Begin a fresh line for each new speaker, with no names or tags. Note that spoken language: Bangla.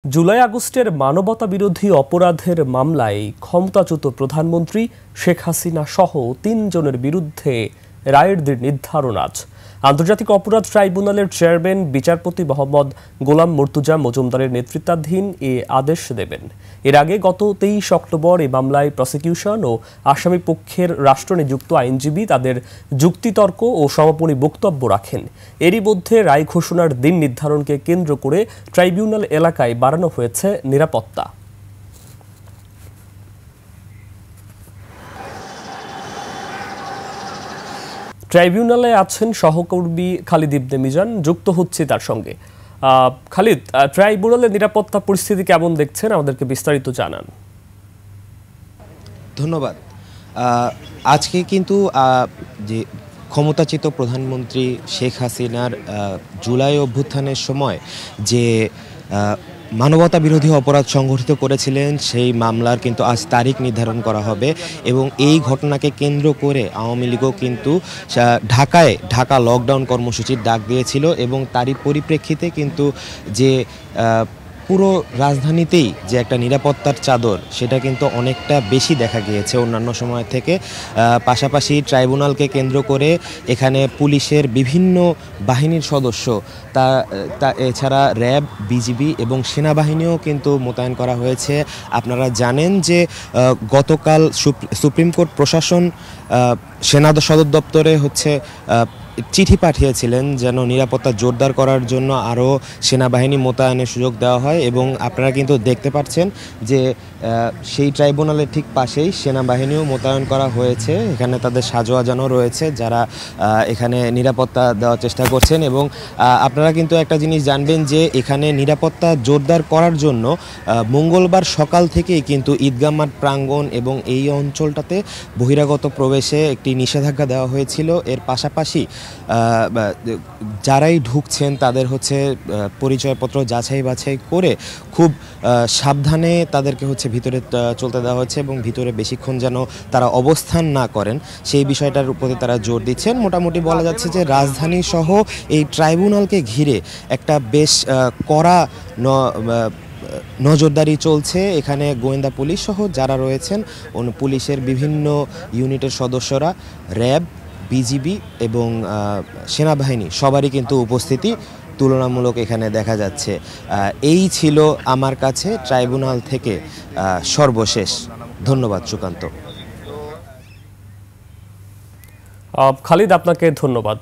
জুলাই আগস্টের মানবতাবিরোধী অপরাধের মামলায় ক্ষমতাচ্যুত প্রধানমন্ত্রী শেখ হাসিনা সহ ৩ জনের বিরুদ্ধে রায়ের দিন নির্ধারণ আজ। আন্তর্জাতিক অপরাধ ট্রাইব্যুনালের চেয়ারম্যান বিচারপতি মোহাম্মদ গোলাম মর্তুজা মজুমদারের নেতৃত্বাধীন এ আদেশ দেবেন। এর আগে গত ২৩ অক্টোবর এই মামলায় প্রসিকিউশন ও আসামি পক্ষের রাষ্ট্রনিযুক্ত আইনজীবী তাদের যুক্তিতর্ক ও সমাপনী বক্তব্য রাখেন। এরই মধ্যে রায় ঘোষণার দিন নির্ধারণকে কেন্দ্র করে ট্রাইব্যুনাল এলাকায় বাড়ানো হয়েছে নিরাপত্তা। ট্রাইব্যুনালে আছেন সহকর্মী খালিদ ইবনে মিজান, যুক্ত হচ্ছে তার সঙ্গে। খালিদ, ট্রাইব্যুনালের নিরাপত্তা পরিস্থিতি কেমন দেখছেন, আমাদেরকে বিস্তারিত জানান।
ধন্যবাদ। আজকে কিন্তু যে ক্ষমতাচ্যুত প্রধানমন্ত্রী শেখ হাসিনার জুলাই অভ্যুত্থানের সময় যে মানবতা বিরোধী অপরাধ সংগঠিত করেছিলেন সেই মামলার কিন্তু আজ তারিখ নির্ধারণ করা হবে এবং এই ঘটনাকে কেন্দ্র করে আওয়ামী লীগও কিন্তু ঢাকা লকডাউন কর্মসূচির ডাক দিয়েছিল এবং তারই পরিপ্রেক্ষিতে কিন্তু যে পুরো রাজধানীতেই যে একটা নিরাপত্তার চাদর সেটা কিন্তু অনেকটা বেশি দেখা গিয়েছে অন্যান্য সময় থেকে। পাশাপাশি ট্রাইব্যুনালকে কেন্দ্র করে এখানে পুলিশের বিভিন্ন বাহিনীর সদস্য তা এছাড়া র্যাব, বিজিবি এবং সেনাবাহিনীও কিন্তু মোতায়েন করা হয়েছে। আপনারা জানেন যে গতকাল সুপ্রিম কোর্ট প্রশাসন সেনা সদর দপ্তরে চিঠি পাঠিয়েছিলেন যেন নিরাপত্তা জোরদার করার জন্য আরও সেনাবাহিনী মোতায়েনের সুযোগ দেওয়া হয় এবং আপনারা কিন্তু দেখতে পাচ্ছেন যে সেই ট্রাইব্যুনালের ঠিক পাশেই সেনাবাহিনীও মোতায়েন করা হয়েছে। এখানে তাদের সাজোয়াজানো রয়েছে যারা এখানে নিরাপত্তা দেওয়ার চেষ্টা করছেন এবং আপনারা কিন্তু একটা জিনিস জানবেন যে এখানে নিরাপত্তা জোরদার করার জন্য মঙ্গলবার সকাল থেকেই কিন্তু ঈদগাহ মাঠ প্রাঙ্গণ এবং এই অঞ্চলটাতে বহিরাগত প্রবেশে একটি নিষেধাজ্ঞা দেওয়া হয়েছিল। এর পাশাপাশি যারাই ঢুকছেন তাদের পরিচয়পত্র যাচাই বাছাই করে খুব সাবধানে তাদেরকে ভিতরে চলতে দেওয়া হচ্ছে এবং ভিতরে বেশিক্ষণ যেন তারা অবস্থান না করেন সেই বিষয়টার উপরে তারা জোর দিচ্ছেন। মোটামুটি বলা যাচ্ছে যে রাজধানী সহ এই ট্রাইব্যুনালকে ঘিরে একটা বেশ কড়া নজরদারি চলছে। এখানে গোয়েন্দা পুলিশ সহ যারা রয়েছেন পুলিশের বিভিন্ন ইউনিটের সদস্যরা, র্যাব, বিজিবি এবং সেনাবাহিনী সবারই কিন্তু উপস্থিতি তুলনামূলক এখানে দেখা যাচ্ছে। এই ছিল আমার কাছে ট্রাইব্যুনাল থেকে সর্বশেষ। ধন্যবাদ সুকান্ত।
খালিদ, আপনাকে ধন্যবাদ।